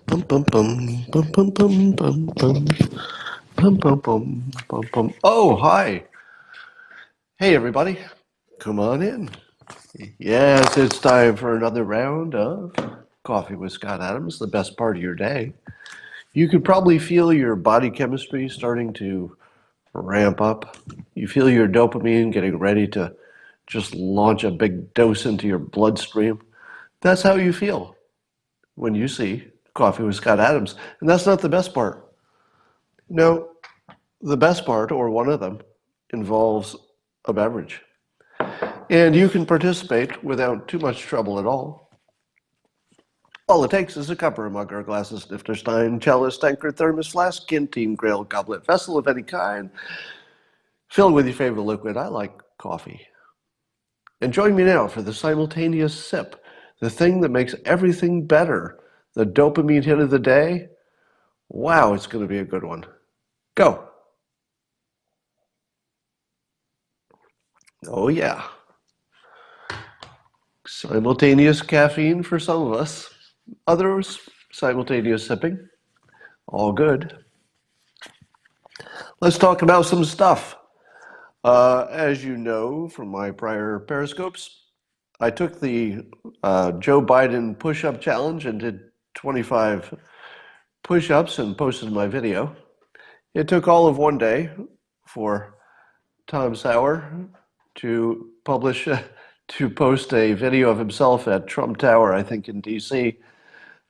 Bum bum bum bum bum bum bum bum bum bum bum bum bum. Oh, hi. Hey, everybody. Come on in. Yes, it's time for another round of Coffee with Scott Adams, the best part of your day. You could probably feel your body chemistry starting to ramp up. You feel your dopamine getting ready to just launch a big dose into your bloodstream. That's how you feel when you see Coffee with Scott Adams. And that's not the best part. No, the best part, or one of them, involves a beverage. And you can participate without too much trouble at all. All it takes is a cup or a mug or a glass of snifter stein, chalice, tankard, thermos, flask, canteen, grail, goblet, vessel of any kind, filled with your favorite liquid. I like coffee. And join me now for the simultaneous sip, the thing that makes everything better, the dopamine hit of the day. Wow, it's going to be a good one. Go. Oh, yeah. Simultaneous caffeine for some of us, others simultaneous sipping. All good. Let's talk about some stuff. As you know from my prior periscopes, I took the Joe Biden push-up challenge and did 25 push-ups and posted my video. It took all of one day for Tom Sauer to publish, to post a video of himself at Trump Tower, I think in D.C.,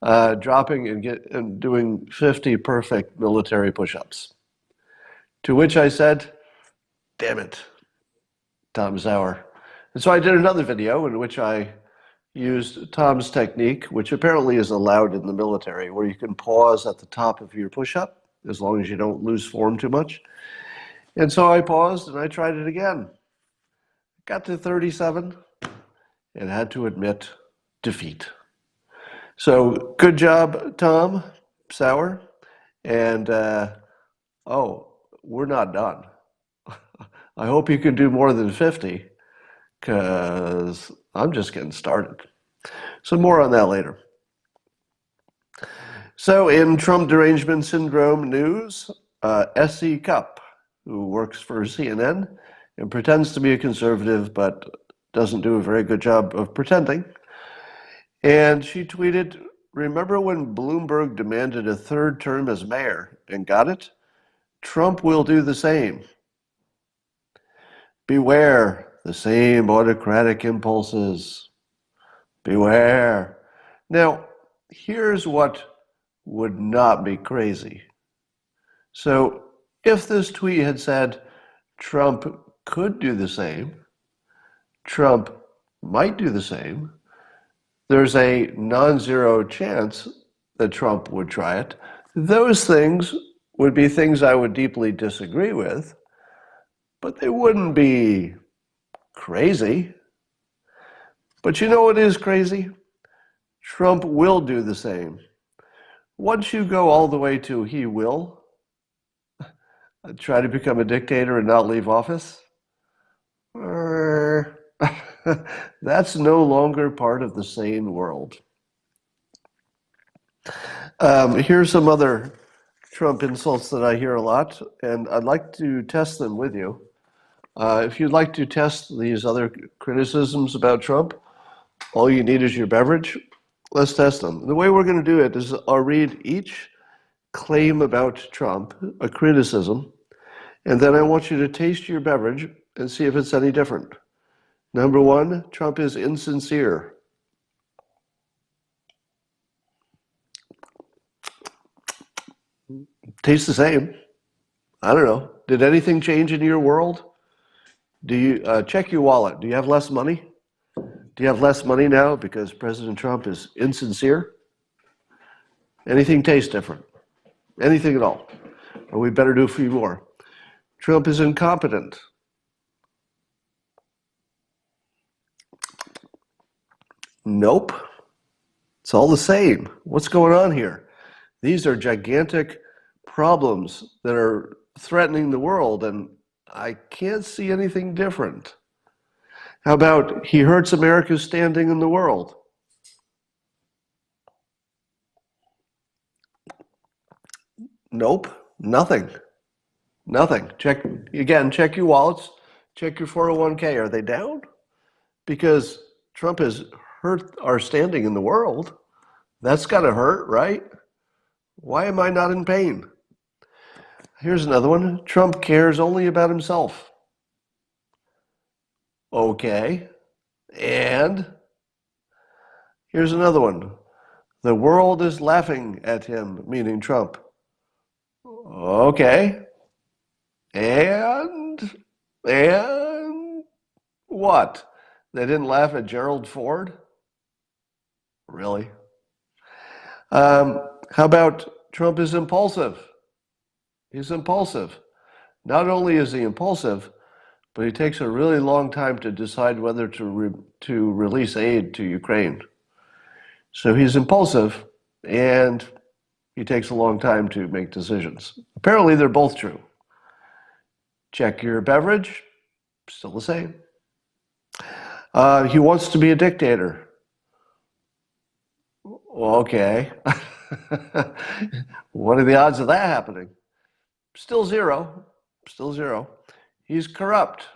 dropping and doing 50 perfect military push-ups. To which I said, damn it, Tom Sauer. And so I did another video in which I used Tom's technique, which apparently is allowed in the military, where you can pause at the top of your push-up, as long as you don't lose form too much. And so I paused and I tried it again. Got to 37 and had to admit defeat. So good job, Tom Sauer. And oh, we're not done. I hope you can do more than 50, because I'm just getting started. So more on that later. So in Trump derangement syndrome news, S.E. Cupp, who works for CNN and pretends to be a conservative but doesn't do a very good job of pretending, and she tweeted, "Remember when Bloomberg demanded a third term as mayor and got it? Trump will do the same. Beware the same autocratic impulses. Beware." Now, here's what would not be crazy. So, if this tweet had said Trump could do the same, Trump might do the same, there's a non-zero chance that Trump would try it, those things would be things I would deeply disagree with, but they wouldn't be crazy. But you know what is crazy? Trump will do the same. Once you go all the way to he will try to become a dictator and not leave office, that's no longer part of the sane world. Here's some other Trump insults that I hear a lot, and I'd like to test them with you. If you'd like to test these other criticisms about Trump, all you need is your beverage. Let's test them. The way we're going to do it is I'll read each claim about Trump, a criticism, and then I want you to taste your beverage and see if it's any different. Number one, Trump is insincere. Tastes the same. I don't know. Did anything change in your world? Do you check your wallet? Do you have less money? Do you have less money now because President Trump is insincere? Anything tastes different? Anything at all? Or we better do a few more. Trump is incompetent. Nope. It's all the same. What's going on here? These are gigantic problems that are threatening the world, and I can't see anything different. How about he hurts America's standing in the world? Nope, nothing. Nothing. Check your wallets, check your 401k. Are they down? Because Trump has hurt our standing in the world. That's got to hurt, right? Why am I not in pain? Here's another one. Trump cares only about himself. Okay. And here's another one. The world is laughing at him, meaning Trump. Okay. And what? They didn't laugh at Gerald Ford? Really? How about Trump is impulsive? He's impulsive. Not only is he impulsive, but he takes a really long time to decide whether to release aid to Ukraine. So he's impulsive, and he takes a long time to make decisions. Apparently, they're both true. Check your beverage, still the same. He wants to be a dictator. Okay. What are the odds of that happening? Still zero. Still zero. He's corrupt.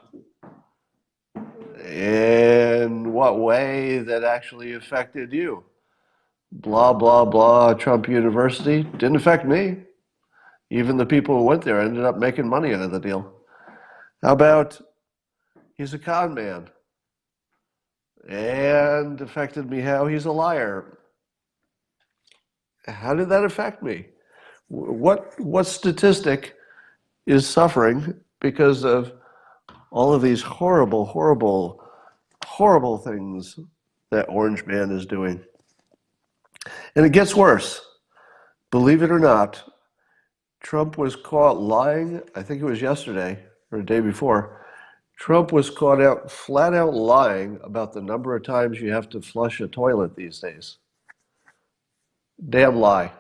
In what way that actually affected you? Blah, blah, blah, Trump University. Didn't affect me. Even the people who went there ended up making money out of the deal. How about he's a con man? And affected me how? He's a liar. How did that affect me? What statistic is suffering because of all of these horrible, horrible, horrible things that Orange Man is doing? And it gets worse. Believe it or not, Trump was caught lying, I think it was yesterday or the day before. Trump was caught out flat out lying about the number of times you have to flush a toilet these days. Damn lie.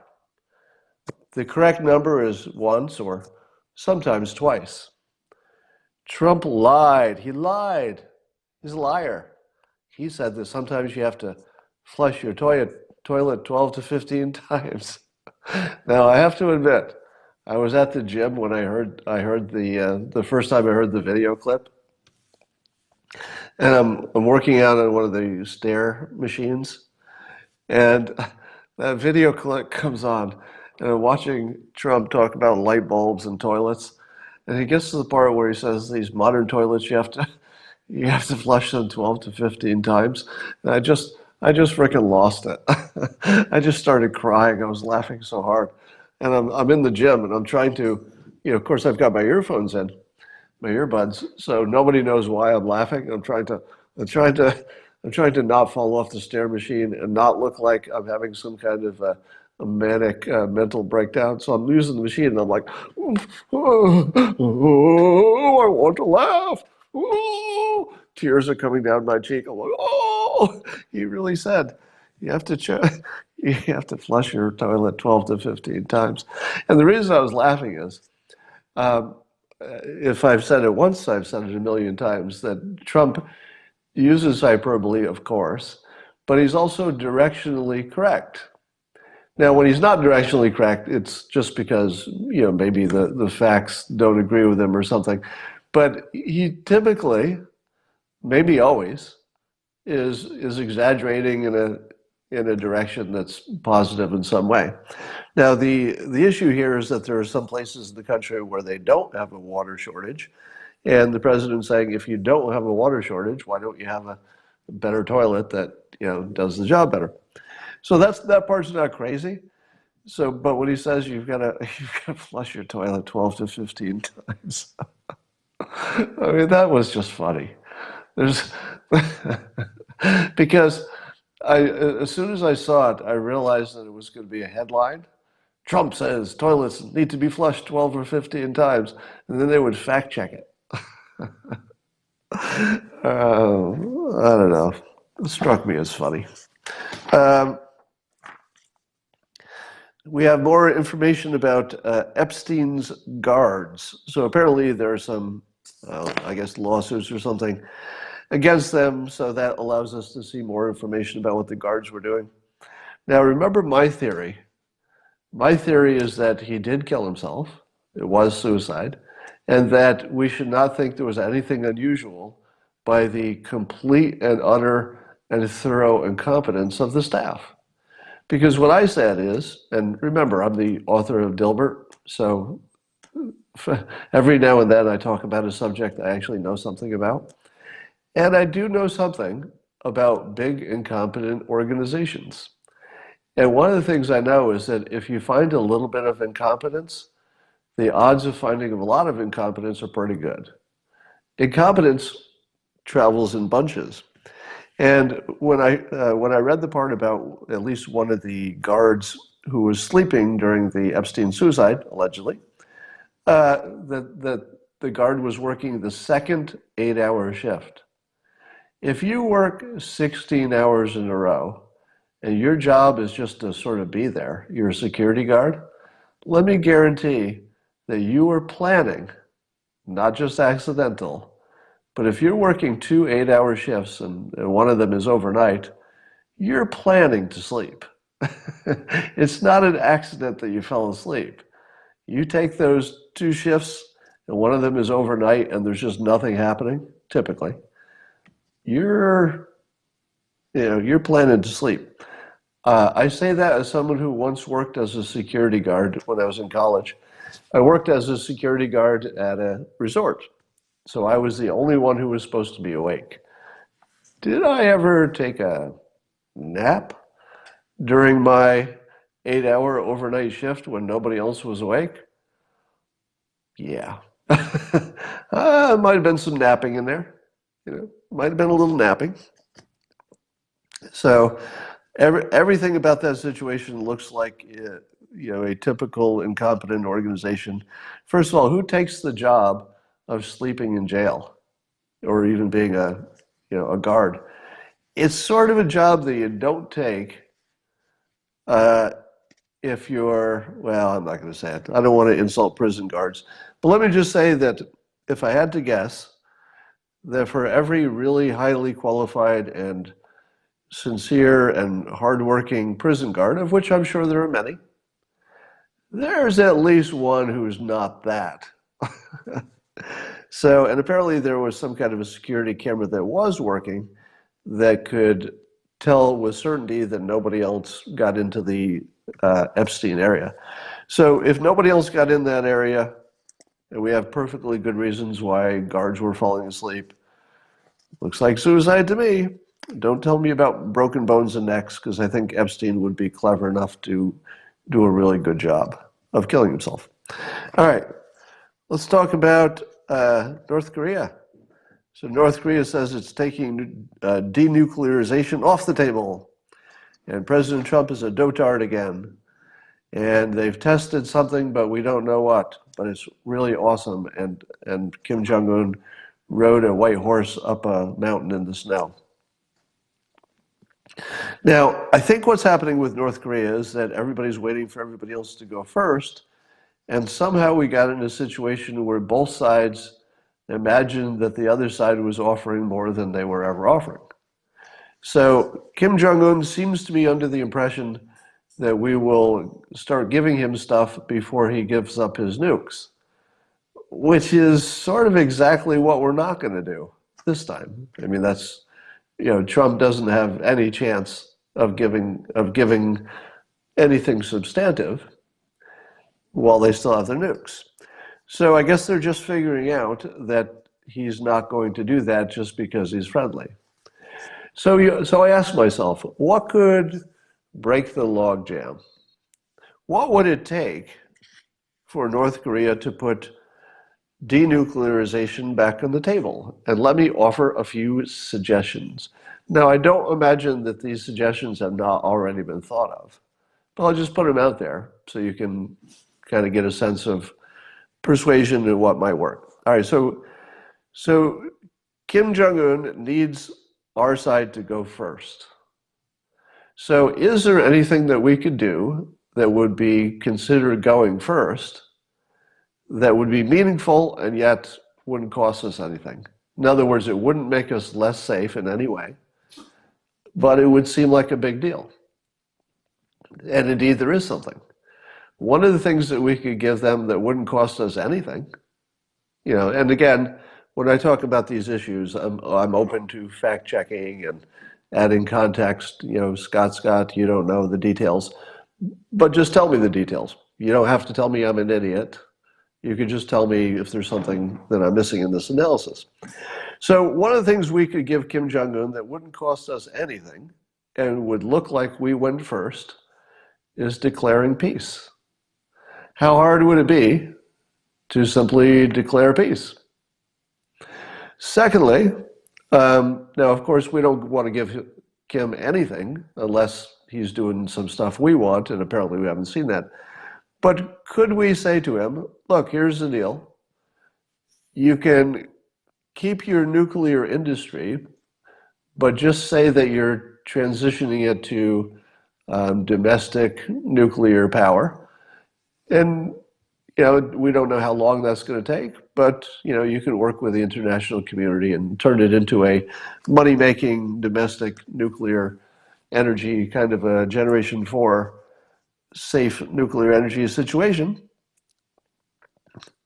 The correct number is once or sometimes twice. Trump lied. He lied. He's a liar. He said that sometimes you have to flush your toilet 12 to 15 times. Now, I have to admit, I was at the gym when I heard the first time I heard the video clip. And I'm working out on one of the stair machines, and that video clip comes on, and I'm watching Trump talk about light bulbs and toilets, and he gets to the part where he says these modern toilets you have to flush them 12 to 15 times. And I just freaking lost it. I just started crying. I was laughing so hard, and I'm in the gym, and I'm trying to, of course I've got my earphones in, my earbuds, so nobody knows why I'm laughing. I'm trying to not fall off the stair machine and not look like I'm having some kind of a manic mental breakdown. So I'm using the machine and I'm like, oh, I want to laugh. Oh, tears are coming down my cheek. I'm like, oh, he really said you have to you have to flush your toilet 12 to 15 times. And the reason I was laughing is, if I've said it once, I've said it a million times, that Trump uses hyperbole, of course, but he's also directionally correct. Now, when he's not directionally correct, it's just because, maybe the facts don't agree with him or something. But he typically, maybe always, is exaggerating in a direction that's positive in some way. Now, the issue here is that there are some places in the country where they don't have a water shortage, and the president's saying, if you don't have a water shortage, why don't you have a better toilet that does the job better? So that part's not crazy. So, but when he says you've got to flush your toilet 12 to 15 times, I mean that was just funny. There's because as soon as I saw it, I realized that it was going to be a headline. Trump says toilets need to be flushed 12 or 15 times, and then they would fact check it. I don't know. It struck me as funny. We have more information about Epstein's guards. So apparently there are some, I guess, lawsuits or something against them. So that allows us to see more information about what the guards were doing. Now, remember my theory My theory is that he did kill himself. It was suicide. And that we should not think there was anything unusual by the complete and utter and thorough incompetence of the staff. Because what I said is, and remember, I'm the author of Dilbert, so every now and then I talk about a subject I actually know something about. And I do know something about big, incompetent organizations. And one of the things I know is that if you find a little bit of incompetence, the odds of finding a lot of incompetence are pretty good. Incompetence travels in bunches. And when I read the part about at least one of the guards who was sleeping during the Epstein suicide, allegedly, that the guard was working the second 8-hour shift. If you work 16 hours in a row and your job is just to sort of be there, you're a security guard, let me guarantee that you are planning, not just accidental, but if you're working 2 8-hour shifts and one of them is overnight, you're planning to sleep. It's not an accident that you fell asleep. You take those 2 shifts and one of them is overnight and there's just nothing happening, typically, you're planning to sleep. I say that as someone who once worked as a security guard when I was in college. I worked as a security guard at a resort, so I was the only one who was supposed to be awake. Did I ever take a nap during my 8-hour overnight shift when nobody else was awake? Yeah. Might have been some napping in there. Might have been a little napping. So everything about that situation looks like a typical incompetent organization. First of all, who takes the job of sleeping in jail or even being a guard? It's sort of a job that you don't take if you're, well, I'm not going to say it. I don't want to insult prison guards. But let me just say that if I had to guess, that for every really highly qualified and sincere and hardworking prison guard, of which I'm sure there are many, there's at least one who's not that. So, and apparently there was some kind of a security camera that was working that could tell with certainty that nobody else got into the Epstein area. So if nobody else got in that area, and we have perfectly good reasons why guards were falling asleep, looks like suicide to me. Don't tell me about broken bones and necks, because I think Epstein would be clever enough to do a really good job of killing himself. All right, let's talk about North Korea. So North Korea says it's taking denuclearization off the table. And President Trump is a dotard again. And they've tested something, but we don't know what. But it's really awesome. And Kim Jong-un rode a white horse up a mountain in the snow. Now, I think what's happening with North Korea is that everybody's waiting for everybody else to go first. And somehow we got in a situation where both sides imagined that the other side was offering more than they were ever offering. So Kim Jong-un seems to be under the impression that we will start giving him stuff before he gives up his nukes, which is sort of exactly what we're not going to do this time. I mean, that's, Trump doesn't have any chance of giving anything substantive while they still have their nukes. So I guess they're just figuring out that he's not going to do that just because he's friendly. So I asked myself, what could break the logjam? What would it take for North Korea to put denuclearization back on the table? And let me offer a few suggestions. Now, I don't imagine that these suggestions have not already been thought of, but I'll just put them out there so you can kind of get a sense of persuasion and what might work. All right, so Kim Jong-un needs our side to go first. So is there anything that we could do that would be considered going first that would be meaningful and yet wouldn't cost us anything? In other words, it wouldn't make us less safe in any way, but it would seem like a big deal. And indeed, there is something. One of the things that we could give them that wouldn't cost us anything, and again, when I talk about these issues, I'm open to fact checking and adding context. Scott, you don't know the details, but just tell me the details. You don't have to tell me I'm an idiot. You could just tell me if there's something that I'm missing in this analysis. So one of the things we could give Kim Jong-un that wouldn't cost us anything and would look like we went first is declaring peace. How hard would it be to simply declare peace? Secondly, now of course we don't want to give Kim anything unless he's doing some stuff we want, and apparently we haven't seen that. But could we say to him, look, here's the deal. You can keep your nuclear industry, but just say that you're transitioning it to domestic nuclear power. And we don't know how long that's going to take, but you can work with the international community and turn it into a money-making domestic nuclear energy kind of a generation 4 safe nuclear energy situation.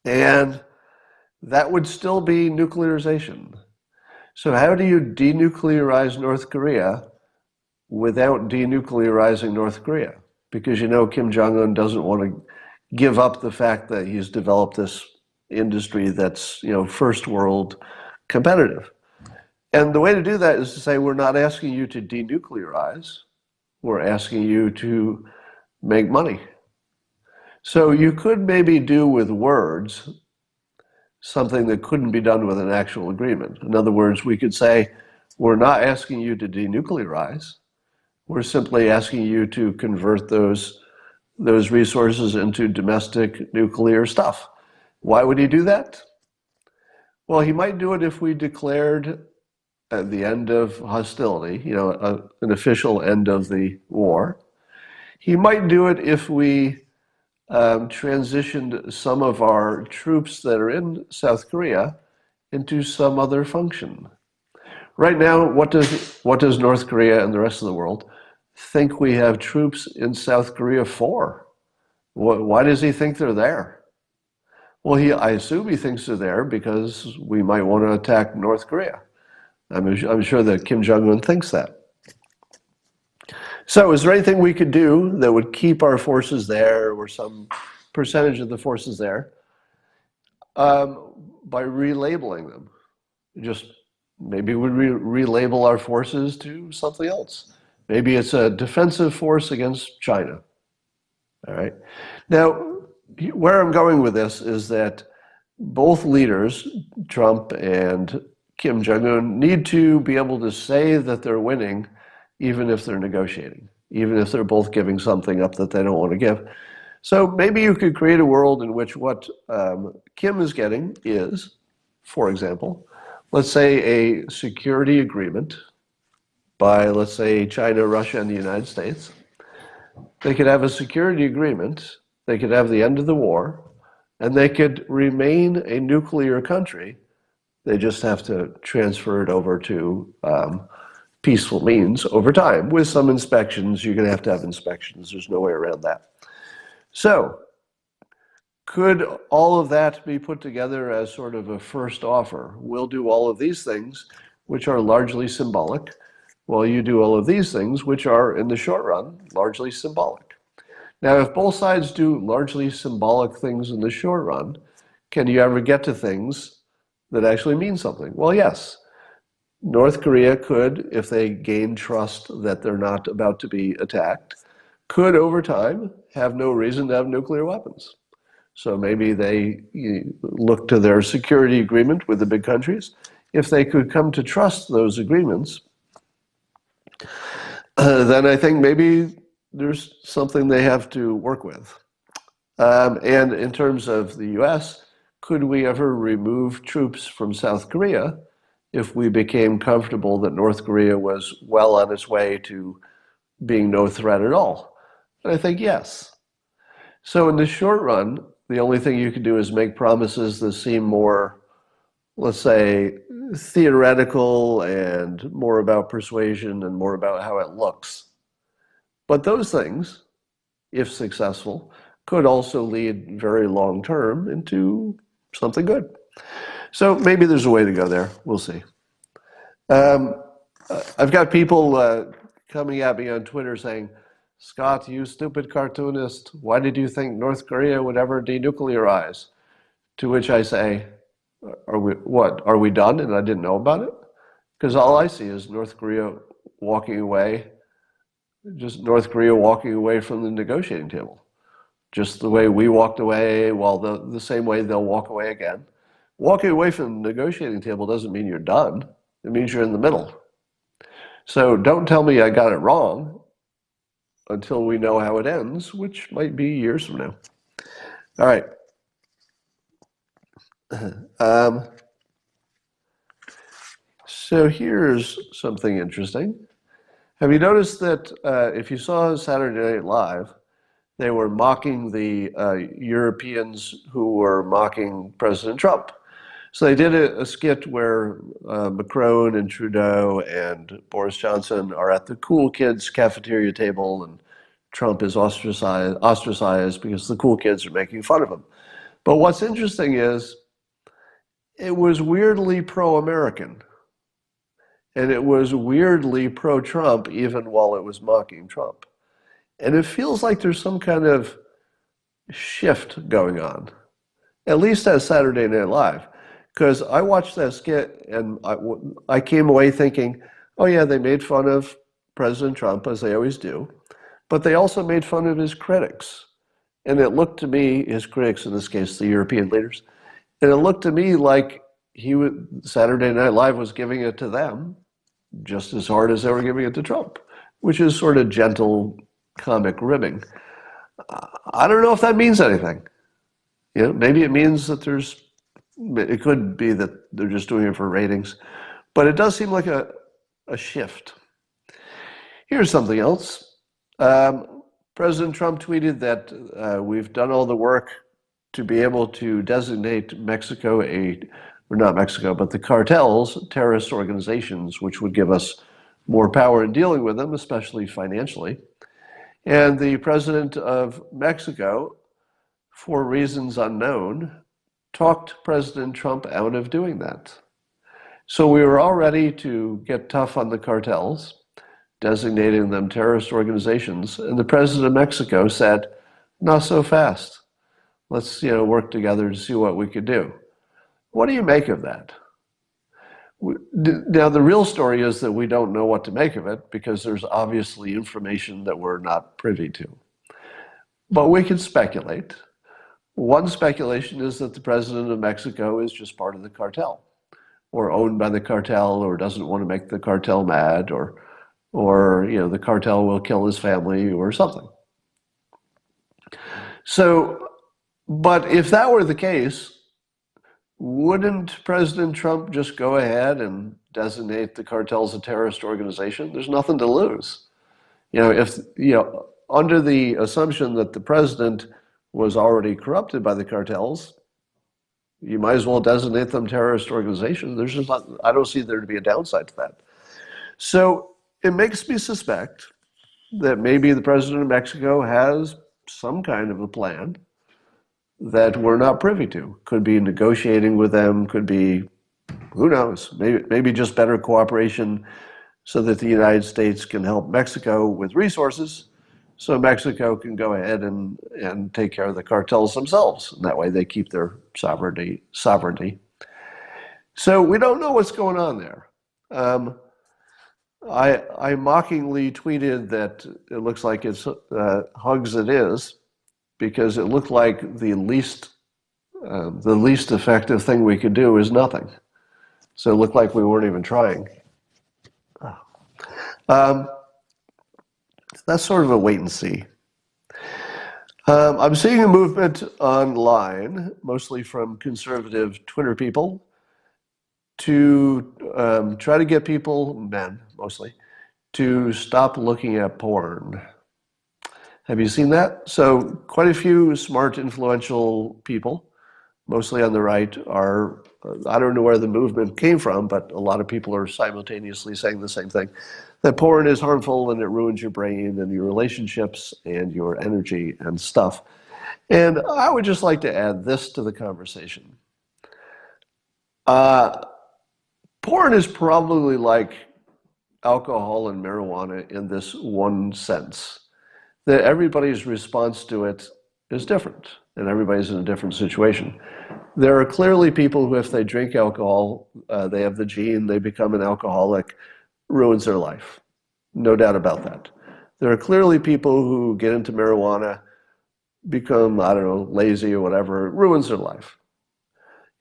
And that would still be nuclearization. So how do you denuclearize North Korea without denuclearizing North Korea? Because Kim Jong-un doesn't want to give up the fact that he's developed this industry that's first world competitive. And the way to do that is to say, we're not asking you to denuclearize, we're asking you to make money. So you could maybe do with words something that couldn't be done with an actual agreement. In other words, we could say, we're not asking you to denuclearize, we're simply asking you to convert those resources into domestic nuclear stuff. Why would he do that? Well, he might do it if we declared at the end of hostility, an official end of the war. He might do it if we transitioned some of our troops that are in South Korea into some other function. Right now, what does North Korea and the rest of the world think we have troops in South Korea for? Why does he think they're there? Well, I assume he thinks they're there because we might want to attack North Korea. I'm sure that Kim Jong-un thinks that. So is there anything we could do that would keep our forces there, or some percentage of the forces there, by relabeling them? Just maybe we relabel our forces to something else. Maybe it's a defensive force against China. All right. Now, where I'm going with this is that both leaders, Trump and Kim Jong-un, need to be able to say that they're winning, even if they're negotiating, even if they're both giving something up that they don't want to give. So maybe you could create a world in which what Kim is getting is, for example, let's say a security agreement by, let's say, China, Russia, and the United States. They could have a security agreement, they could have the end of the war, and they could remain a nuclear country. They just have to transfer it over to peaceful means over time. With some inspections, you're going to have inspections. There's no way around that. So, could all of that be put together as sort of a first offer? We'll do all of these things, which are largely symbolic, while you do all of these things, which are, in the short run, largely symbolic. Now, if both sides do largely symbolic things in the short run, can you ever get to things that actually mean something? Well, yes. North Korea could, if they gain trust that they're not about to be attacked, could over time have no reason to have nuclear weapons. So maybe they look to their security agreement with the big countries. If they could come to trust those agreements, then I think maybe there's something they have to work with. And in terms of the US, could we ever remove troops from South Korea if we became comfortable that North Korea was well on its way to being no threat at all? And I think yes. So in the short run, the only thing you can do is make promises that seem more, let's say, theoretical and more about persuasion and more about how it looks. But those things, if successful, could also lead very long term into something good. So maybe there's a way to go there. We'll see. I've got people coming at me on Twitter saying, Scott, you stupid cartoonist, why did you think North Korea would ever denuclearize? To which I say, are we done and I didn't know about it? Because all I see is North Korea walking away, just North Korea walking away from the negotiating table. Just the way we walked away, well, the same way they'll walk away again. Walking away from the negotiating table doesn't mean you're done. It means you're in the middle. So don't tell me I got it wrong until we know how it ends, which might be years from now. All right. So here's something interesting. Have you noticed that if you saw Saturday Night Live, they were mocking the Europeans who were mocking President Trump? So they did a skit where Macron and Trudeau and Boris Johnson are at the cool kids cafeteria table, and Trump is ostracized because the cool kids are making fun of him. But what's interesting is it was weirdly pro-American, and it was weirdly pro-Trump even while it was mocking Trump. And it feels like there's some kind of shift going on, at least at Saturday Night Live. Because I watched that skit and I came away thinking, oh yeah, they made fun of President Trump, as they always do, but they also made fun of his critics. And it looked to me, his critics, in this case, the European leaders, and it looked to me like Saturday Night Live was giving it to them just as hard as they were giving it to Trump, which is sort of gentle comic ribbing. I don't know if that means anything. You know, maybe it means that it could be that they're just doing it for ratings, but it does seem like a shift. Here's something else. President Trump tweeted that we've done all the work to be able to designate Mexico or not Mexico, but the cartels, terrorist organizations, which would give us more power in dealing with them, especially financially. And the president of Mexico, for reasons unknown, talked President Trump out of doing that. So we were all ready to get tough on the cartels, designating them terrorist organizations, and the president of Mexico said, not so fast. Let's work together to see what we could do. What do you make of that? Now, the real story is that we don't know what to make of it because there's obviously information that we're not privy to. But we can speculate. One speculation is that the president of Mexico is just part of the cartel, or owned by the cartel, or doesn't want to make the cartel mad, or the cartel will kill his family or something. So, but if that were the case, wouldn't President Trump just go ahead and designate the cartels a terrorist organization? There's nothing to lose. Under the assumption that the president was already corrupted by the cartels, you might as well designate them terrorist organizations. I don't see there to be a downside to that. So it makes me suspect that maybe the president of Mexico has some kind of a plan that we're not privy to. Could be negotiating with them, could be, who knows, maybe just better cooperation so that the United States can help Mexico with resources, so Mexico can go ahead and take care of the cartels themselves. And that way they keep their sovereignty. So we don't know what's going on there. I mockingly tweeted that it looks like it's hugs it is, because it looked like the least effective thing we could do is nothing. So it looked like we weren't even trying. That's sort of a wait and see. I'm seeing a movement online, mostly from conservative Twitter people, to try to get people, men mostly, to stop looking at porn. Have you seen that? So quite a few smart, influential people, mostly on the right, are, I don't know where the movement came from, but a lot of people are simultaneously saying the same thing, that porn is harmful and it ruins your brain and your relationships and your energy and stuff. And I would just like to add this to the conversation. Porn is probably like alcohol and marijuana in this one sense, that everybody's response to it is different, and everybody's in a different situation. There are clearly people who, if they drink alcohol, they have the gene, they become an alcoholic, ruins their life. No doubt about that. There are clearly people who get into marijuana, become, I don't know, lazy or whatever, it ruins their life.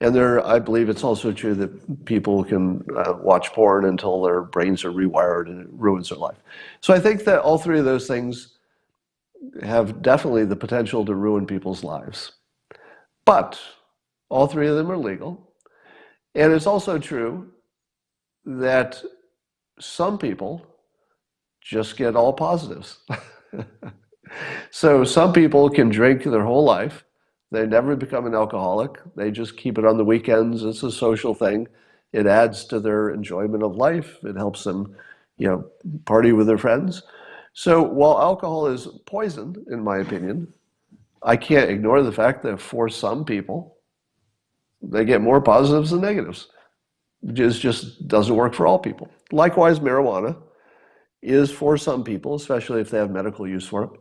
And I believe it's also true that people can watch porn until their brains are rewired and it ruins their life. So I think that all three of those things have definitely the potential to ruin people's lives. But all three of them are legal. And it's also true that some people just get all positives. So some people can drink their whole life. They never become an alcoholic. They just keep it on the weekends. It's a social thing. It adds to their enjoyment of life. It helps them, party with their friends. So while alcohol is poison, in my opinion, I can't ignore the fact that for some people, they get more positives than negatives. It just doesn't work for all people. Likewise, marijuana is for some people, especially if they have medical use for it,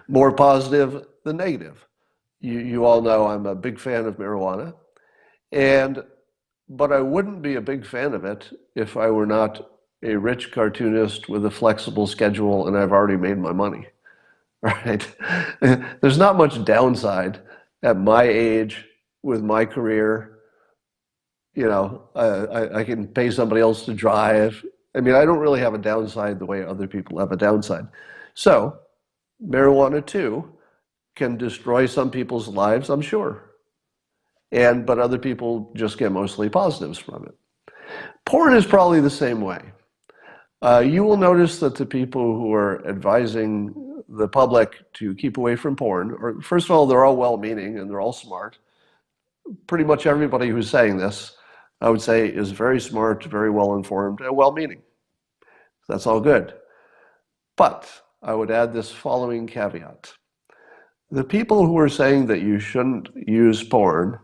more positive than negative. You all know I'm a big fan of marijuana, but I wouldn't be a big fan of it if I were not a rich cartoonist with a flexible schedule and I've already made my money, right? There's not much downside at my age with my career. I can pay somebody else to drive. I mean, I don't really have a downside the way other people have a downside. So marijuana too can destroy some people's lives, I'm sure. But other people just get mostly positives from it. Porn is probably the same way. You will notice that the people who are advising the public to keep away from porn, or first of all, they're all well-meaning and they're all smart. Pretty much everybody who's saying this, I would say, is very smart, very well-informed, and well-meaning. That's all good. But I would add this following caveat. The people who are saying that you shouldn't use porn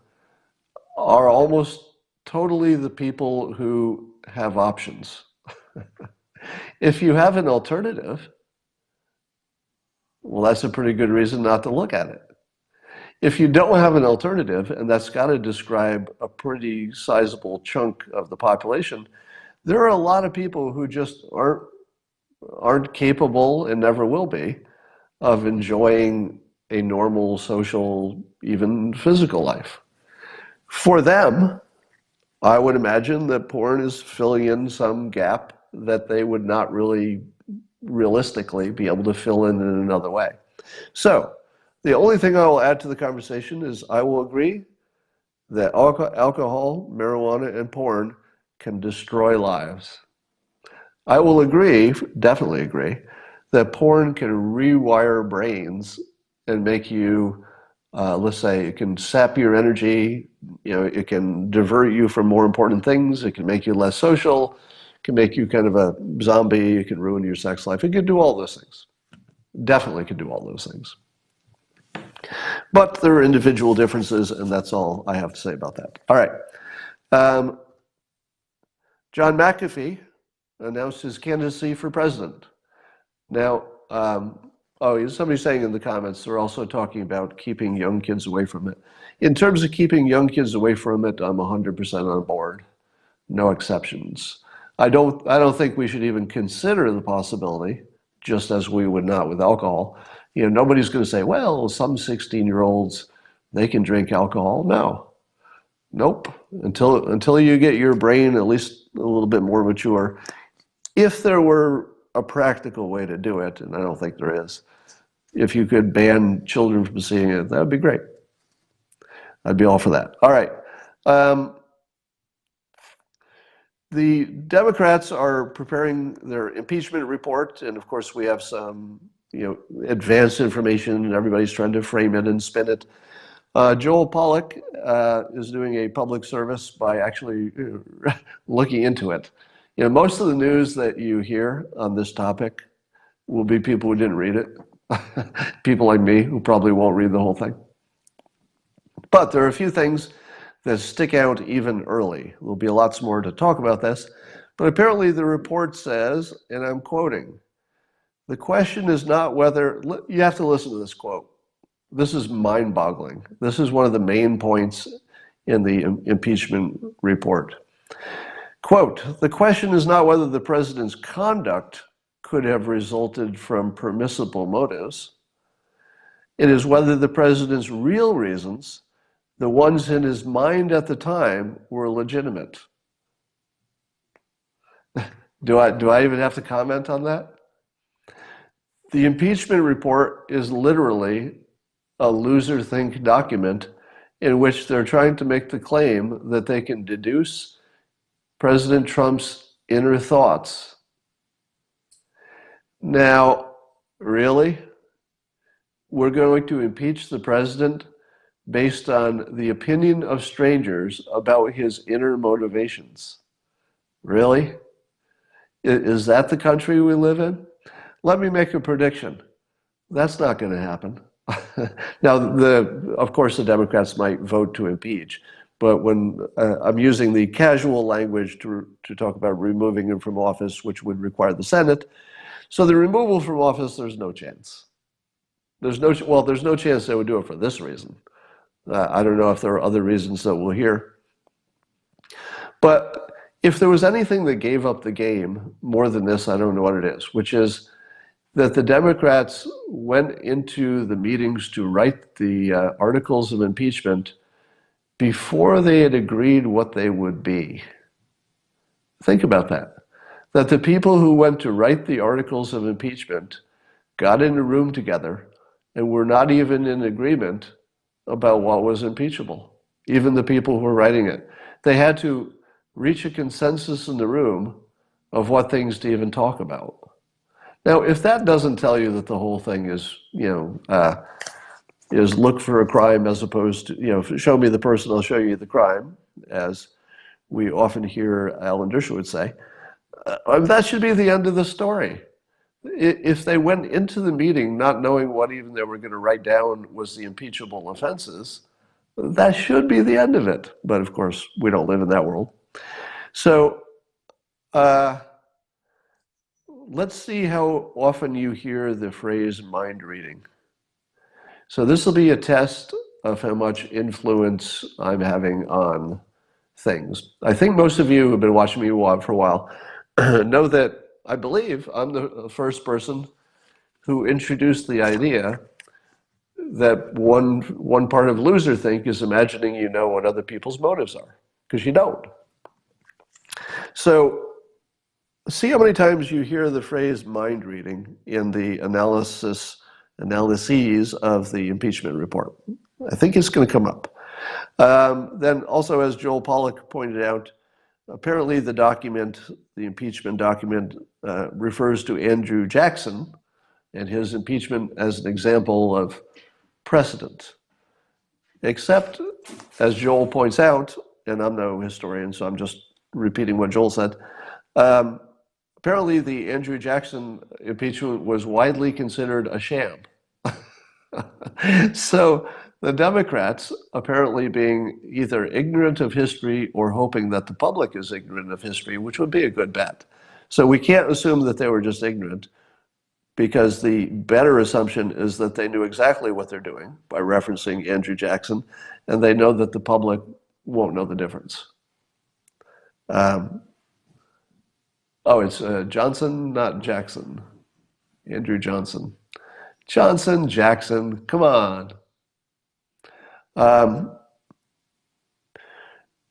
are almost totally the people who have options. If you have an alternative, well, that's a pretty good reason not to look at it. If you don't have an alternative, and that's got to describe a pretty sizable chunk of the population, there are a lot of people who just aren't capable and never will be of enjoying a normal social, even physical life. For them, I would imagine that porn is filling in some gap that they would not really realistically be able to fill in another way. So the only thing I will add to the conversation is I will agree that alcohol, marijuana, and porn can destroy lives. I will agree, definitely agree, that porn can rewire brains and make you, let's say, it can sap your energy, it can divert you from more important things, it can make you less social, it can make you kind of a zombie, it can ruin your sex life, it can do all those things. Definitely can do all those things. But there are individual differences, and that's all I have to say about that. All right. John McAfee announced his candidacy for president. Now, somebody's saying in the comments, they're also talking about keeping young kids away from it. In terms of keeping young kids away from it, I'm 100% on board. No exceptions. I don't think we should even consider the possibility, just as we would not with alcohol. Nobody's going to say, well, some 16-year-olds, they can drink alcohol. No. Nope. Until you get your brain at least a little bit more mature. If there were a practical way to do it, and I don't think there is, if you could ban children from seeing it, that would be great. I'd be all for that. All right. The Democrats are preparing their impeachment report, and of course we have some advanced information, and everybody's trying to frame it and spin it. Joel Pollack is doing a public service by actually looking into it. Most of the news that you hear on this topic will be people who didn't read it. People like me who probably won't read the whole thing. But there are a few things that stick out even early. There'll be lots more to talk about this, but apparently the report says, and I'm quoting, the question is not whether, you have to listen to this quote. This is mind-boggling. This is one of the main points in the impeachment report. Quote, the question is not whether the president's conduct could have resulted from permissible motives. It is whether the president's real reasons, the ones in his mind at the time, were legitimate. Do I even have to comment on that? The impeachment report is literally a loserthink document in which they're trying to make the claim that they can deduce President Trump's inner thoughts. Now, really? We're going to impeach the president based on the opinion of strangers about his inner motivations? Really? Is that the country we live in? Let me make a prediction. That's not going to happen. Now, of course, the Democrats might vote to impeach, but when I'm using the casual language to talk about removing him from office, which would require the Senate. So the removal from office, there's no chance. There's no chance they would do it for this reason. I don't know if there are other reasons that we'll hear. But if there was anything that gave up the game more than this, I don't know what it is, which is that the Democrats went into the meetings to write the articles of impeachment before they had agreed what they would be. Think about that. That the people who went to write the articles of impeachment got in a room together and were not even in agreement about what was impeachable, even the people who were writing it. They had to reach a consensus in the room of what things to even talk about. Now, if that doesn't tell you that the whole thing is, is look for a crime as opposed to, show me the person, I'll show you the crime, as we often hear Alan Dershowitz say, that should be the end of the story. If they went into the meeting not knowing what even they were going to write down was the impeachable offenses, that should be the end of it. But of course, we don't live in that world. So let's see how often you hear the phrase mind reading. So this will be a test of how much influence I'm having on things. I think most of you who have been watching me for a while know that I believe I'm the first person who introduced the idea that one part of loserthink is imagining you know what other people's motives are, because you don't. So see how many times you hear the phrase mind reading in the analyses of the impeachment report. I think it's going to come up. Then also, as Joel Pollack pointed out, apparently the impeachment document, refers to Andrew Jackson and his impeachment as an example of precedent. Except, as Joel points out, and I'm no historian, so I'm just repeating what Joel said, apparently the Andrew Jackson impeachment was widely considered a sham. So the Democrats, apparently being either ignorant of history or hoping that the public is ignorant of history, which would be a good bet. So we can't assume that they were just ignorant, because the better assumption is that they knew exactly what they're doing by referencing Andrew Jackson, and they know that the public won't know the difference. It's Johnson, not Jackson. Andrew Johnson. Johnson, Jackson, come on.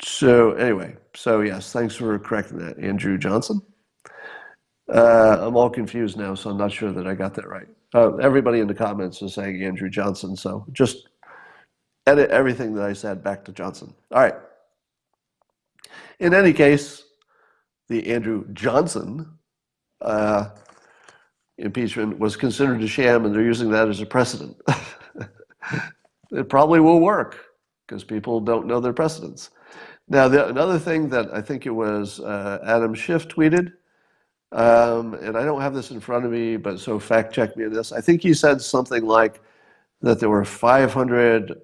So anyway, so yes, thanks for correcting that, Andrew Johnson. I'm all confused now, so I'm not sure that I got that right. Everybody in the comments is saying Andrew Johnson, so just edit everything that I said back to Johnson. All right. In any case, the Andrew Johnson impeachment was considered a sham, and they're using that as a precedent. It probably will work, because people don't know their precedents. Now, another thing that I think it was Adam Schiff tweeted, and I don't have this in front of me, but so fact check me on this. I think he said something like that there were 500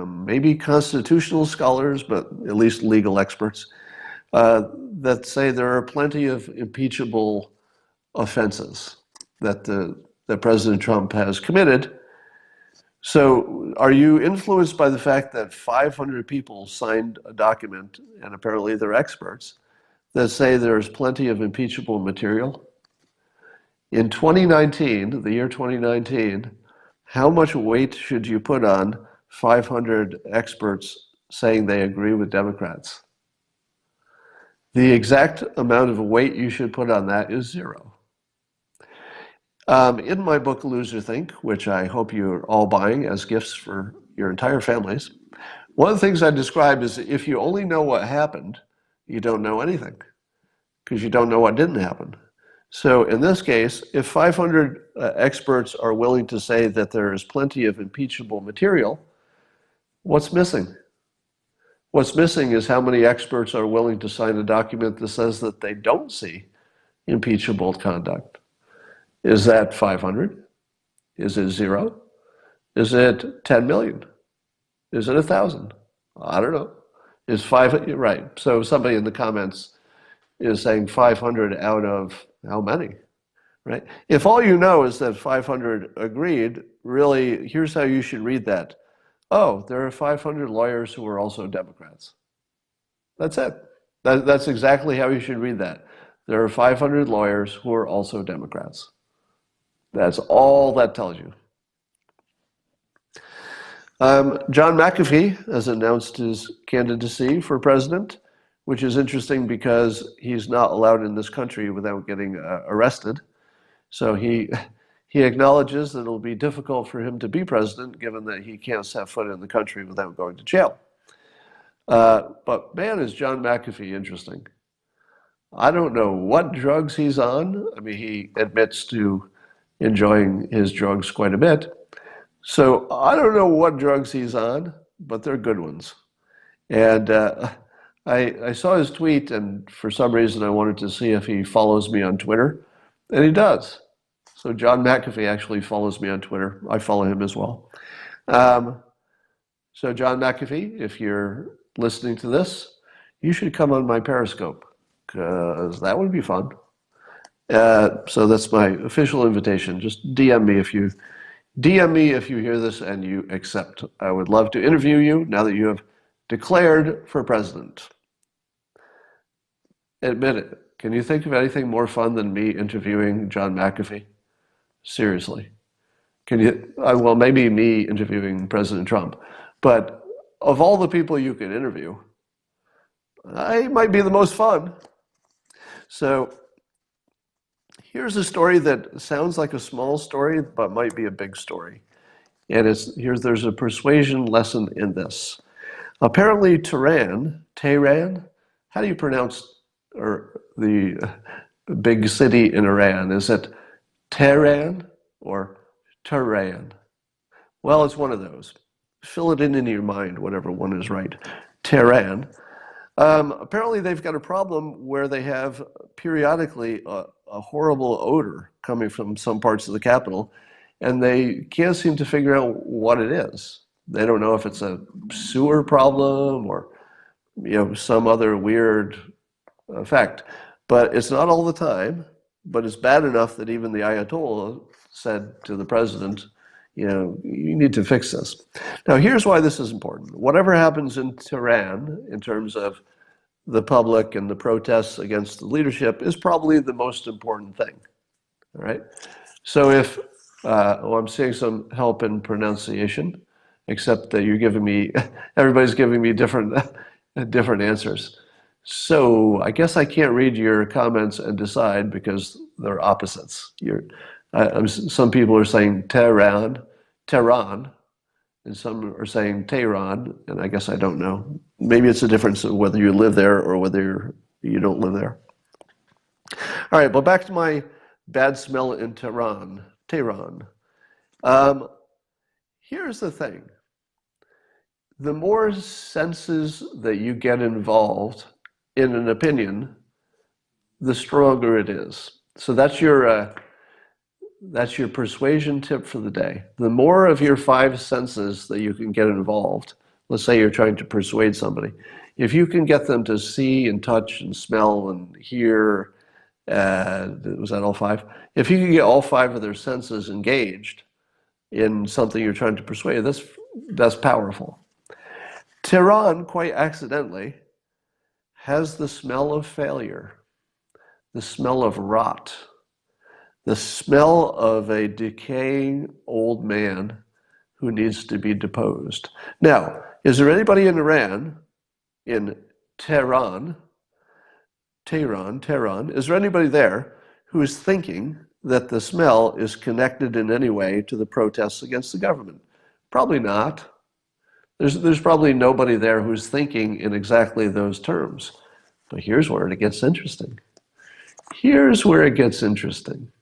maybe constitutional scholars, but at least legal experts, that say there are plenty of impeachable offenses that President Trump has committed. So are you influenced by the fact that 500 people signed a document, and apparently they're experts, that say there's plenty of impeachable material? In 2019, the year 2019, how much weight should you put on 500 experts saying they agree with Democrats? The exact amount of weight you should put on that is zero. In my book, Loserthink, which I hope you're all buying as gifts for your entire families, one of the things I describe is if you only know what happened, you don't know anything, because you don't know what didn't happen. So in this case, if 500 experts are willing to say that there is plenty of impeachable material, what's missing? What's missing is how many experts are willing to sign a document that says that they don't see impeachable conduct. Is that 500? Is it zero? Is it 10 million? Is it 1,000? I don't know. Is five, right. So somebody in the comments is saying 500 out of how many, right? If all you know is that 500 agreed, really, here's how you should read that. Oh, there are 500 lawyers who are also Democrats. That's it. That's exactly how you should read that. There are 500 lawyers who are also Democrats. That's all that tells you. John McAfee has announced his candidacy for president, which is interesting because he's not allowed in this country without getting arrested. So he acknowledges that it'll be difficult for him to be president, given that he can't set foot in the country without going to jail. But man, is John McAfee interesting. I don't know what drugs he's on. I mean, he admits to enjoying his drugs quite a bit. So I don't know what drugs he's on, but they're good ones. And I saw his tweet, and for some reason I wanted to see if he follows me on Twitter, and he does. So John McAfee actually follows me on Twitter. I follow him as well. So John McAfee, if you're listening to this, you should come on my Periscope, because that would be fun. So that's my official invitation. Just DM me if you hear this and you accept. I would love to interview you now that you have declared for president. Admit it. Can you think of anything more fun than me interviewing John McAfee? Seriously. Can you? Well, maybe me interviewing President Trump. But of all the people you could interview, I might be the most fun. So here's a story that sounds like a small story, but might be a big story. And there's a persuasion lesson in this. Apparently Tehran, how do you pronounce the big city in Iran? Is it Tehran or Tehran? Well, it's one of those. Fill it in your mind, whatever one is right. Tehran. Apparently they've got a problem where they have periodically a horrible odor coming from some parts of the capital, and they can't seem to figure out what it is. They don't know if it's a sewer problem or some other weird effect. But it's not all the time, but it's bad enough that even the Ayatollah said to the president, you need to fix this. Now, here's why this is important. Whatever happens in Tehran in terms of the public and the protests against the leadership is probably the most important thing. All right. So if I'm seeing some help in pronunciation, except that everybody's giving me different answers. So I guess I can't read your comments and decide because they're opposites. Some people are saying Tehran, and some are saying Tehran, and I guess I don't know. Maybe it's a difference of whether you live there or whether you don't live there. All right, but back to my bad smell in Tehran. Here's the thing. The more senses that you get involved in an opinion, the stronger it is. So that's your persuasion tip for the day. The more of your five senses that you can get involved, let's say you're trying to persuade somebody, if you can get them to see and touch and smell and hear, was that all five? If you can get all five of their senses engaged in something you're trying to persuade, that's powerful. Tehran, quite accidentally, has the smell of failure, the smell of rot, the smell of a decaying old man who needs to be deposed. Now, is there anybody in Iran, in Tehran, is there anybody there who is thinking that the smell is connected in any way to the protests against the government? Probably not. There's probably nobody there who's thinking in exactly those terms. But here's where it gets interesting. Here's where it gets interesting.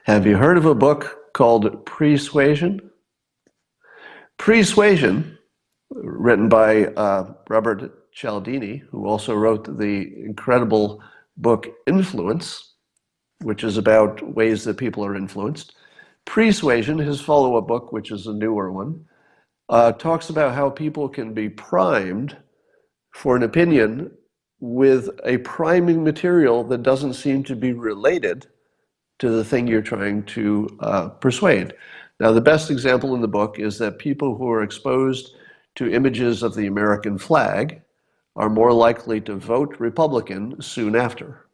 Have you heard of a book called Pre-suasion? Pre-suasion, written by Robert Cialdini, who also wrote the incredible book Influence, which is about ways that people are influenced. Persuasion, his follow-up book, which is a newer one, talks about how people can be primed for an opinion with a priming material that doesn't seem to be related to the thing you're trying to persuade. Now, the best example in the book is that people who are exposed to images of the American flag are more likely to vote Republican soon after.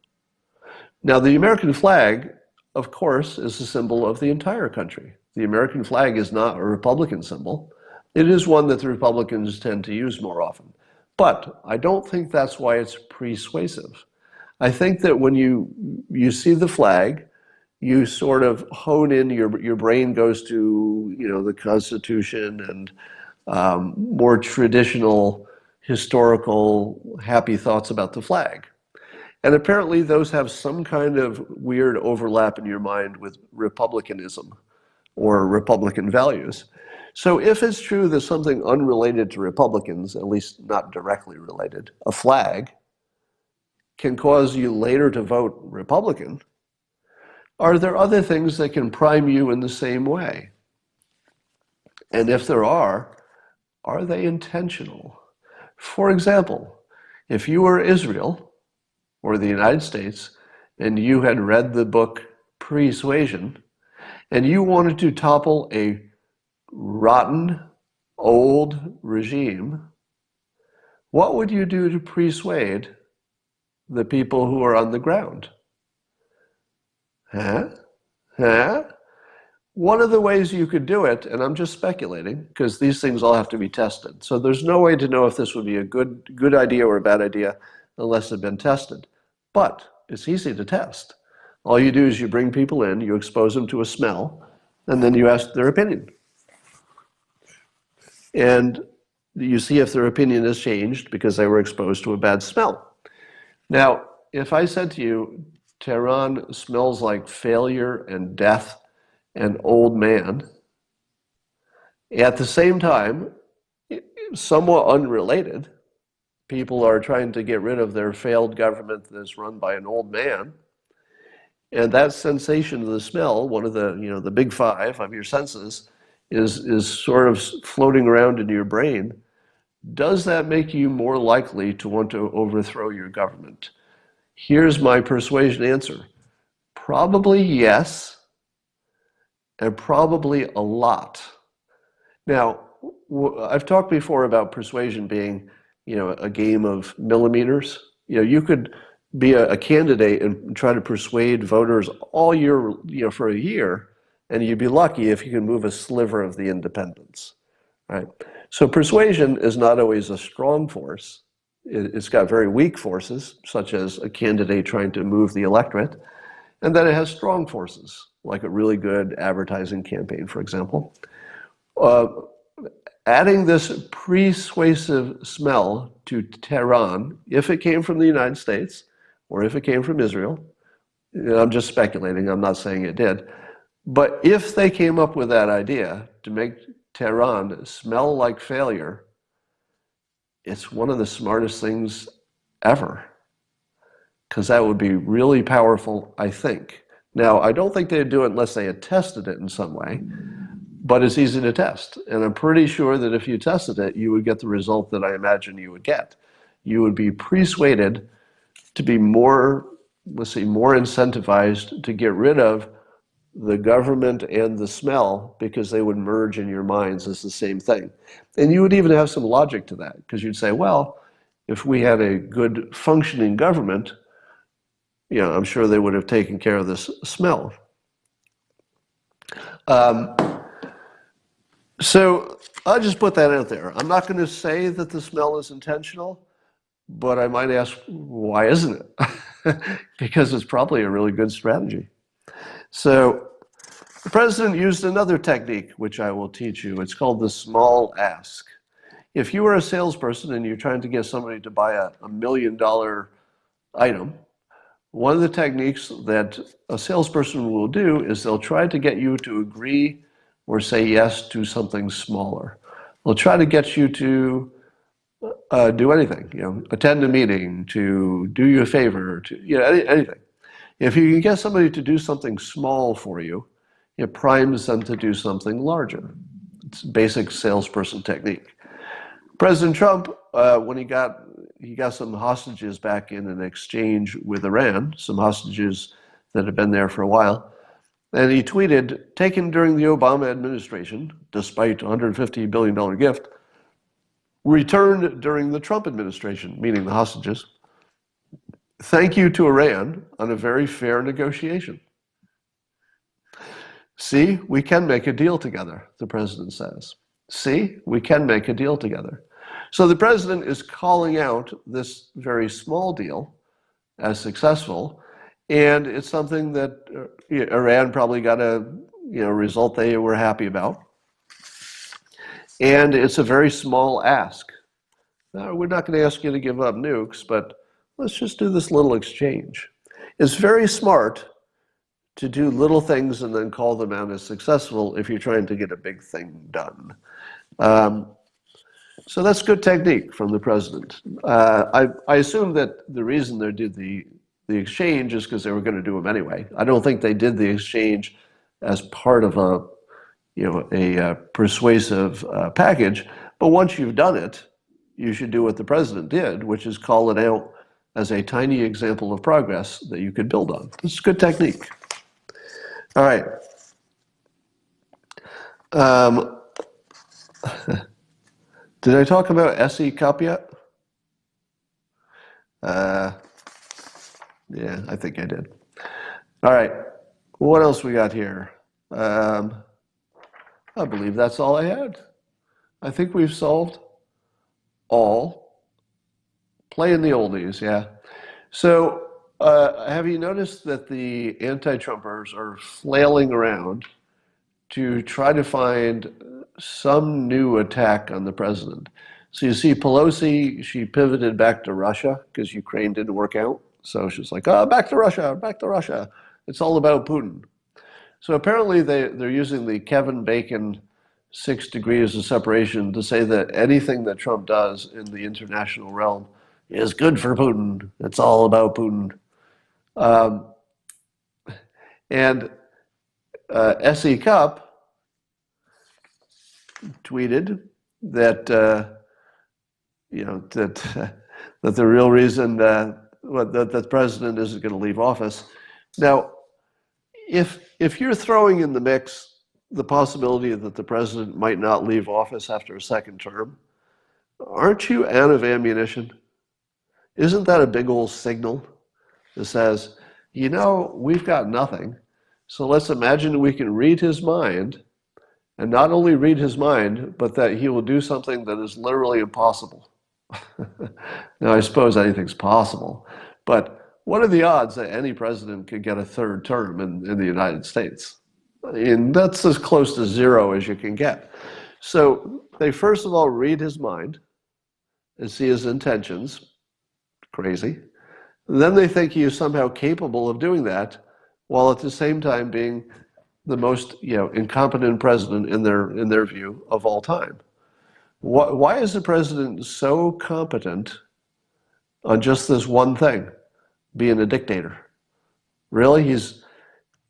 Now, the American flag, of course, is the symbol of the entire country. The American flag is not a Republican symbol. It is one that the Republicans tend to use more often. But I don't think that's why it's persuasive. I think that when you see the flag, you sort of hone in, your brain goes to, the Constitution and more traditional, historical, happy thoughts about the flag. And apparently those have some kind of weird overlap in your mind with republicanism or Republican values. So if it's true that something unrelated to Republicans, at least not directly related, a flag, can cause you later to vote Republican, are there other things that can prime you in the same way? And if there are they intentional? For example, if you were Israel or the United States and you had read the book Persuasion and you wanted to topple a rotten, old regime, what would you do to persuade the people who are on the ground? One of the ways you could do it, and I'm just speculating, because these things all have to be tested. So there's no way to know if this would be a good idea or a bad idea unless it's been tested. But it's easy to test. All you do is you bring people in, you expose them to a smell, and then you ask their opinion. And you see if their opinion has changed because they were exposed to a bad smell. Now, if I said to you, Tehran smells like failure and death and old man, at the same time, somewhat unrelated, people are trying to get rid of their failed government that's run by an old man. And that sensation of the smell, one of the big five of your senses, is sort of floating around in your brain. Does that make you more likely to want to overthrow your government? Here's my persuasion answer. Probably yes, and probably a lot. Now, I've talked before about persuasion being, a game of millimeters. You could be a candidate and try to persuade voters all year, for a year, and you'd be lucky if you can move a sliver of the independents, right? So persuasion is not always a strong force. It's got very weak forces, such as a candidate trying to move the electorate, and then it has strong forces, like a really good advertising campaign, for example. Adding this persuasive smell to Tehran, if it came from the United States or if it came from Israel, I'm just speculating, I'm not saying it did, but if they came up with that idea to make Tehran smell like failure, it's one of the smartest things ever. because that would be really powerful, I think. Now, I don't think they'd do it unless they had tested it in some way, but it's easy to test. And I'm pretty sure that if you tested it, you would get the result that I imagine you would get. You would be persuaded to be more, let's see, more incentivized to get rid of the government and the smell, because they would merge in your minds as the same thing. And you would even have some logic to that, because you'd say, well, if we had a good functioning government, I'm sure they would have taken care of this smell. So I'll just put that out there. I'm not going to say that the smell is intentional, but I might ask, why isn't it? Because it's probably a really good strategy. So the president used another technique, which I will teach you. It's called the small ask. If you are a salesperson and you're trying to get somebody to buy a $1 million item, one of the techniques that a salesperson will do is they'll try to get you to agree or say yes to something smaller. They'll try to get you to do anything, attend a meeting, to do you a favor, to anything. If you can get somebody to do something small for you, it primes them to do something larger. It's basic salesperson technique. President Trump, when he got some hostages back in an exchange with Iran, some hostages that had been there for a while, and he tweeted, taken during the Obama administration, despite $150 billion gift, returned during the Trump administration, meaning the hostages. Thank you to Iran on a very fair negotiation. See, we can make a deal together, the president says. See, we can make a deal together. So the president is calling out this very small deal as successful, and it's something that Iran probably got a result they were happy about. And it's a very small ask. Now, we're not going to ask you to give up nukes, but let's just do this little exchange. It's very smart to do little things and then call them out as successful if you're trying to get a big thing done. So that's good technique from the president. I assume that the reason they did the exchange is because they were going to do them anyway. I don't think they did the exchange as part of a persuasive package. But once you've done it, you should do what the president did, which is call it out as a tiny example of progress that you could build on. It's good technique. All right. Did I talk about SE Cup yet? Yeah, I think I did. All right. What else we got here? I believe that's all I had. I think we've solved all. Playing the oldies, yeah. So have you noticed that the anti-Trumpers are flailing around to try to find some new attack on the president? So you see Pelosi, she pivoted back to Russia because Ukraine didn't work out. So she's like, back to Russia, back to Russia. It's all about Putin. So apparently they're using the Kevin Bacon 6 degrees of separation to say that anything that Trump does in the international realm is good for Putin. It's all about Putin. And SE Cup tweeted that that the real reason that the president isn't going to leave office. Now, if you're throwing in the mix the possibility that the president might not leave office after a second term, aren't you out of ammunition? Isn't that a big old signal that says, we've got nothing, so let's imagine we can read his mind, and not only read his mind, but that he will do something that is literally impossible. Now, I suppose anything's possible, but what are the odds that any president could get a third term in the United States? I mean, that's as close to zero as you can get. So they first of all read his mind and see his intentions. Crazy. And then they think he is somehow capable of doing that, while at the same time being the most incompetent president in their view of all time. Why is the president so competent on just this one thing? being a dictator. Really? He's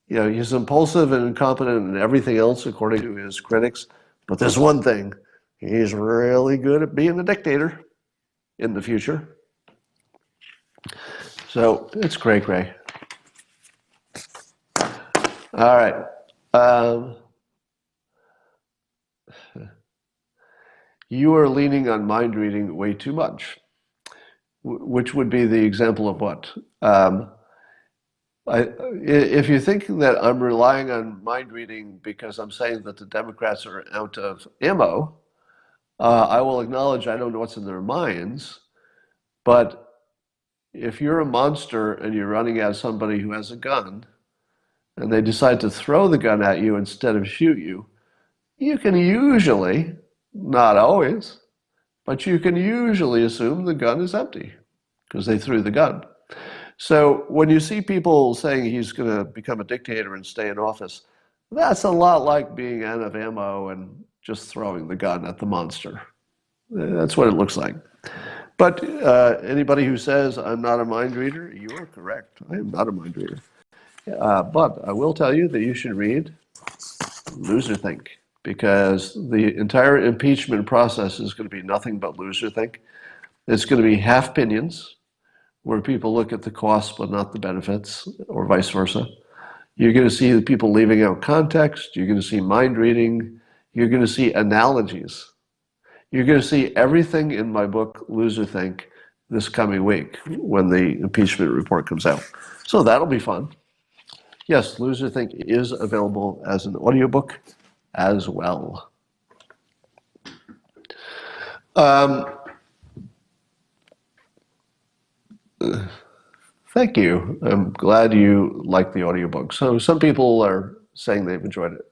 impulsive and incompetent and everything else according to his critics. But there's one thing. He's really good at being a dictator in the future. So it's cray-cray. All right. You are leaning on mind reading way too much, which would be the example of what? If you think that I'm relying on mind reading because I'm saying that the Democrats are out of ammo, I will acknowledge I don't know what's in their minds, but if you're a monster and you're running at somebody who has a gun, and they decide to throw the gun at you instead of shoot you, you can usually, not always, but you can usually assume the gun is empty because they threw the gun. So when you see people saying he's going to become a dictator and stay in office, that's a lot like being out of ammo and just throwing the gun at the monster. That's what it looks like. But anybody who says I'm not a mind reader, you are correct. I am not a mind reader. But I will tell you that you should read Loserthink, because the entire impeachment process is going to be nothing but Loserthink. It's going to be half opinions, where people look at the costs but not the benefits, or vice versa. You're going to see the people leaving out context. You're going to see mind reading. You're going to see analogies. You're going to see everything in my book, Loserthink, this coming week when the impeachment report comes out. So that'll be fun. Yes, Loserthink is available as an audiobook as well. Thank you. I'm glad you like the audiobook. So some people are saying they've enjoyed it.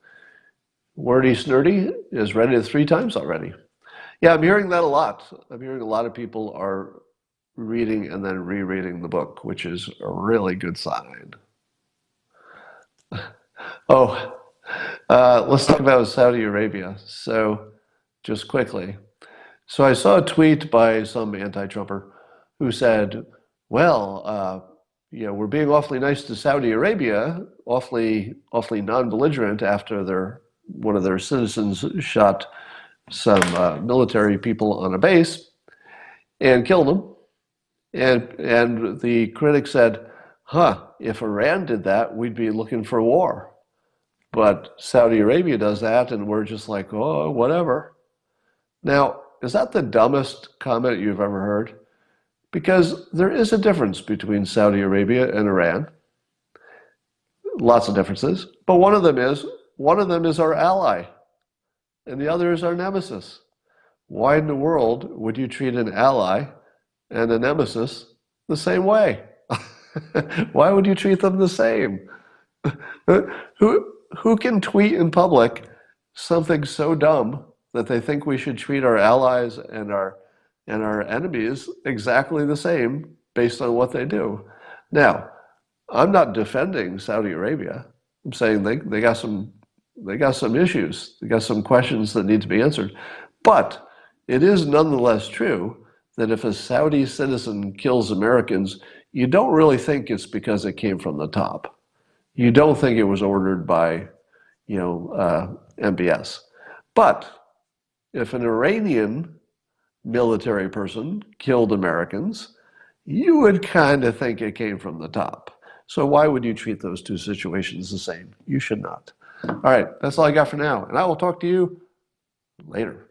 Wordy Snurdy is read it 3 times already. Yeah, I'm hearing that a lot. I'm hearing a lot of people are reading and then rereading the book, which is a really good sign. Oh, let's talk about Saudi Arabia. So just quickly. So I saw a tweet by some anti-Trumper who said, well, we're being awfully nice to Saudi Arabia, awfully non-belligerent after one of their citizens shot some military people on a base and killed them. And the critic said, if Iran did that, we'd be looking for war. But Saudi Arabia does that, and we're just like, oh, whatever. Now, is that the dumbest comment you've ever heard? Because there is a difference between Saudi Arabia and Iran. Lots of differences. But one of them is our ally, and the other is our nemesis. Why in the world would you treat an ally and a nemesis the same way? Why would you treat them the same? Who can tweet in public something so dumb that they think we should treat our allies and our enemies exactly the same based on what they do? Now, I'm not defending Saudi Arabia. I'm saying they got some issues. They got some questions that need to be answered. But it is nonetheless true that if a Saudi citizen kills Americans, you don't really think it's because it came from the top. You don't think it was ordered by, MBS. But if an Iranian military person killed Americans, you would kind of think it came from the top. So why would you treat those 2 situations the same? You should not. All right, that's all I got for now, and I will talk to you later.